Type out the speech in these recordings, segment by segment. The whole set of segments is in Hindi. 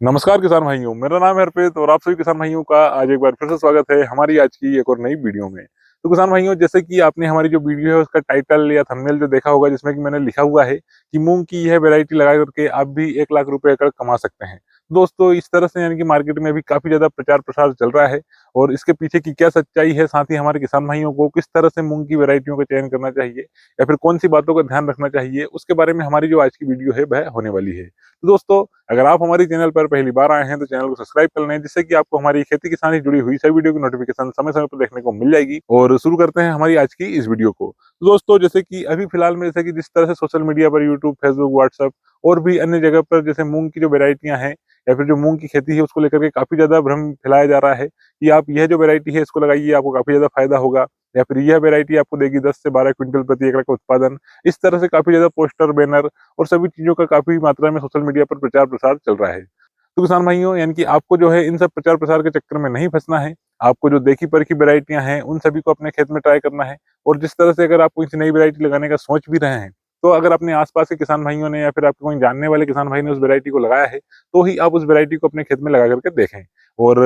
नमस्कार किसान भाइयों, मेरा नाम है अर्पित और आप सभी किसान भाइयों का आज एक बार फिर से स्वागत है हमारी आज की एक और नई वीडियो में। तो किसान भाइयों, जैसे कि आपने हमारी जो वीडियो है उसका टाइटल या थंबनेल जो देखा होगा, जिसमें कि मैंने लिखा हुआ है कि मूंग की यह वैरायटी लगा करके आप भी 1 लाख रुपए एकड़ कमा सकते हैं। दोस्तों, इस तरह से यानी कि मार्केट में भी काफी ज्यादा प्रचार प्रसार चल रहा है और इसके पीछे की क्या सच्चाई है, साथ ही हमारे किसान भाइयों को किस तरह से मूंग की वैरायटियों का चयन करना चाहिए या फिर कौन सी बातों का ध्यान रखना चाहिए, उसके बारे में हमारी जो आज की वीडियो है वह होने वाली है। तो दोस्तों, अगर आप हमारे चैनल पर पहली बार आए हैं तो चैनल को सब्सक्राइब कर लें, जिससे कि आपको हमारी खेती किसानी से जुड़ी हुई सभी वीडियो की नोटिफिकेशन समय समय पर देखने को मिल जाएगी। और शुरू करते हैं हमारी आज की इस वीडियो को। तो दोस्तों, जैसे कि अभी फिलहाल में जैसे कि जिस तरह से सोशल मीडिया पर यूट्यूब, फेसबुक, व्हाट्सएप और भी अन्य जगह पर जैसे मूंग की जो वेरायटियां हैं या फिर जो मूंग की खेती है उसको लेकर के काफी ज्यादा भ्रम फैलाया जा रहा है कि आप यह जो वेरायटी है इसको लगाइए, आपको काफी ज्यादा फायदा होगा, या फिर यह वेरायटी आपको देगी 10 से 12 क्विंटल प्रति एकड़ का उत्पादन। इस तरह से काफी ज्यादा पोस्टर, बैनर और सभी चीजों का काफी मात्रा में सोशल मीडिया पर प्रचार प्रसार चल रहा है। तो किसान भाइयों, यानी कि आपको जो है इन सब प्रचार प्रसार के चक्कर में नहीं फंसना है। आपको जो देखी परखी वैरायटियां हैं उन सभी को अपने खेत में ट्राई करना है। और जिस तरह से अगर आप कोई सी नई वैरायटी लगाने का सोच भी रहे हैं, तो अगर अपने आसपास के किसान भाइयों ने या फिर आपके कोई जानने वाले किसान भाई ने उस वैरायटी को लगाया है, तो ही आप उस वैरायटी को अपने खेत में लगा करके देखें। और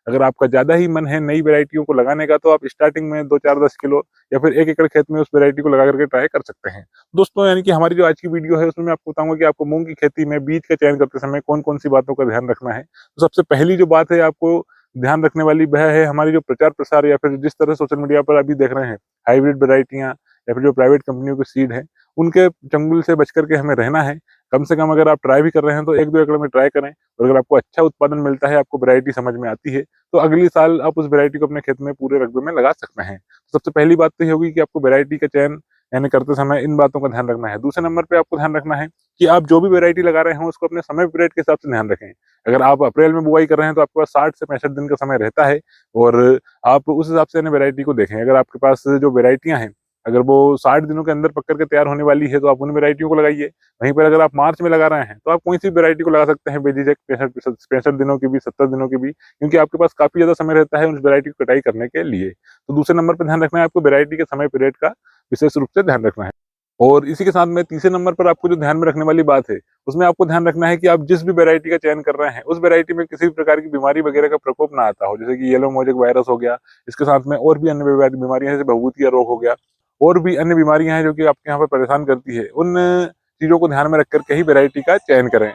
अगर आपका ज्यादा ही मन है नई वैरायटियों को लगाने का, तो आप स्टार्टिंग में 2, 4, 10 किलो या फिर 1 एकड़ खेत में उस वैरायटी को लगा करके ट्राई कर सकते हैं। दोस्तों, यानी कि हमारी जो आज की वीडियो है उसमें मैं आपको बताऊंगा कि आपको मूंग की खेती में बीज का चयन करते समय कौन कौन सी बातों का ध्यान रखना है। तो सबसे पहली जो बात है आपको ध्यान रखने वाली, वह है हमारी जो प्रचार प्रसार या फिर जिस तरह सोशल मीडिया पर अभी देख रहे हैं हाइब्रिड वैरायटियां या फिर जो प्राइवेट कंपनियों के सीड है, उनके चंगुल से बच करके हमें रहना है। कम से कम अगर आप ट्राई भी कर रहे हैं तो 1, 2 एकड़ में ट्राई करें। और अगर आपको अच्छा उत्पादन मिलता है, आपको वैरायटी समझ में आती है, तो अगली साल आप उस वैरायटी को अपने खेत में पूरे रकबे में लगा सकते हैं। तो सबसे पहली बात तो ये होगी कि आपको वैरायटी का चयन यानी करते समय इन बातों का ध्यान रखना है। दूसरे नंबर पे आपको ध्यान रखना है कि आप जो भी वैरायटी लगा रहे हैं उसको अपने समय पीरियड के हिसाब से ध्यान रखें। अगर आप अप्रैल में बुआई कर रहे हैं तो आपके पास 60 से 65 दिन का समय रहता है और आप उस हिसाब से वैरायटी को देखें। अगर आपके पास जो वैरायटियां हैं, अगर वो 60 दिनों के अंदर पक करके तैयार होने वाली है, तो आप उन वैरायटियों को लगाइए। वहीं पर अगर आप मार्च में लगा रहे हैं तो आप कोई सी वैरायटी को लगा सकते हैं बेझिझक, 65 दिनों की भी, 70 दिनों की भी, क्योंकि आपके पास काफी ज्यादा समय रहता है उस वैरायटी को कटाई करने के लिए। तो दूसरे नंबर पर ध्यान रखना है आपको वैरायटी के समय पीरियड का विशेष रूप से ध्यान रखना है। और इसी के साथ में तीसरे नंबर पर आपको जो ध्यान में रखने वाली बात है, उसमें आपको ध्यान रखना है कि आप जिस भी वैरायटी का चयन कर रहे हैं उस वैरायटी में किसी भी प्रकार की बीमारी वगैरह का प्रकोप ना आता हो। जैसे कि येलो मोजेक वायरस हो गया, इसके साथ में और भी अन्य बीमारियां जैसे भभूतिया रोग हो गया, और भी अन्य बीमारियां हैं जो कि आपके यहाँ पर परेशान करती है। उन चीजों को ध्यान में रख करके ही वैरायटी का चयन करें।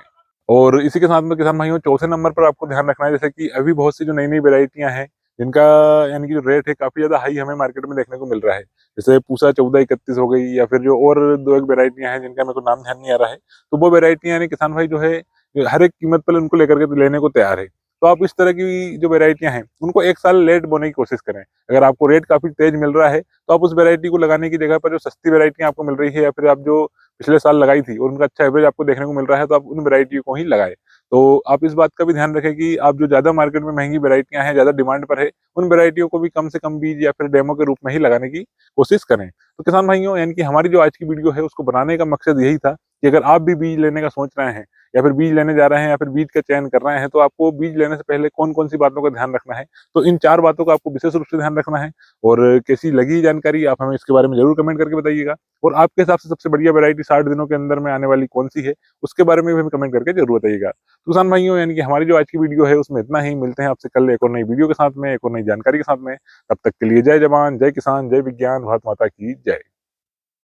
और इसी के साथ में किसान भाइयों, चौथे नंबर पर आपको ध्यान रखना है, जैसे कि अभी बहुत सी जो नई नई वैरायटियां हैं जिनका यानी कि जो रेट है काफी ज्यादा हाई हमें मार्केट में देखने को मिल रहा है। जैसे पूसा 1431 हो गई, या फिर जो और 2 एक वेरायटियां हैं जिनका मेरे को नाम ध्यान नहीं आ रहा है, तो वो वेरायटियां यानी किसान भाई जो है हर एक कीमत पर उनको लेकर के लेने को तैयार है। तो आप इस तरह की जो वेरायटियां हैं उनको 1 साल लेट बोने की कोशिश करें। अगर आपको रेट काफी तेज मिल रहा है तो आप उस वेरायटी को लगाने की जगह पर जो सस्ती वेरायटियां आपको मिल रही है, या फिर आप जो पिछले साल लगाई थी और उनका अच्छा एवरेज आपको देखने को मिल रहा है, तो आप उन वेरायटी को ही लगाएं। तो आप इस बात का भी ध्यान रखें कि आप जो ज्यादा मार्केट में महंगी वेरायटियां हैं, ज्यादा डिमांड पर है, उन वेरायटियों को भी कम से कम बीज या फिर डेमो के रूप में ही लगाने की कोशिश करें। तो किसान भाइयों, यानी कि हमारी जो आज की वीडियो है उसको बनाने का मकसद यही था कि अगर आप भी बीज लेने का सोच रहे हैं या फिर बीज लेने जा रहे हैं या फिर बीज का चयन कर रहे हैं, तो आपको बीज लेने से पहले कौन कौन सी बातों का ध्यान रखना है। तो इन 4 बातों का आपको विशेष रूप से ध्यान रखना है। और कैसी लगी जानकारी आप हमें इसके बारे में जरूर कमेंट करके बताइएगा। और आपके हिसाब से सबसे बढ़िया वैरायटी 60 दिनों के अंदर में आने वाली कौन सी है, उसके बारे में भी हमें कमेंट करके जरूर बताइएगा। तो किसान भाइयों, यानी कि हमारी जो आज की वीडियो है उसमें इतना ही। मिलते हैं आपसे कल एक और नई वीडियो के साथ में, एक और नई जानकारी के साथ में। तब तक के लिए जय जवान, जय किसान, जय विज्ञान, भारत माता की जय।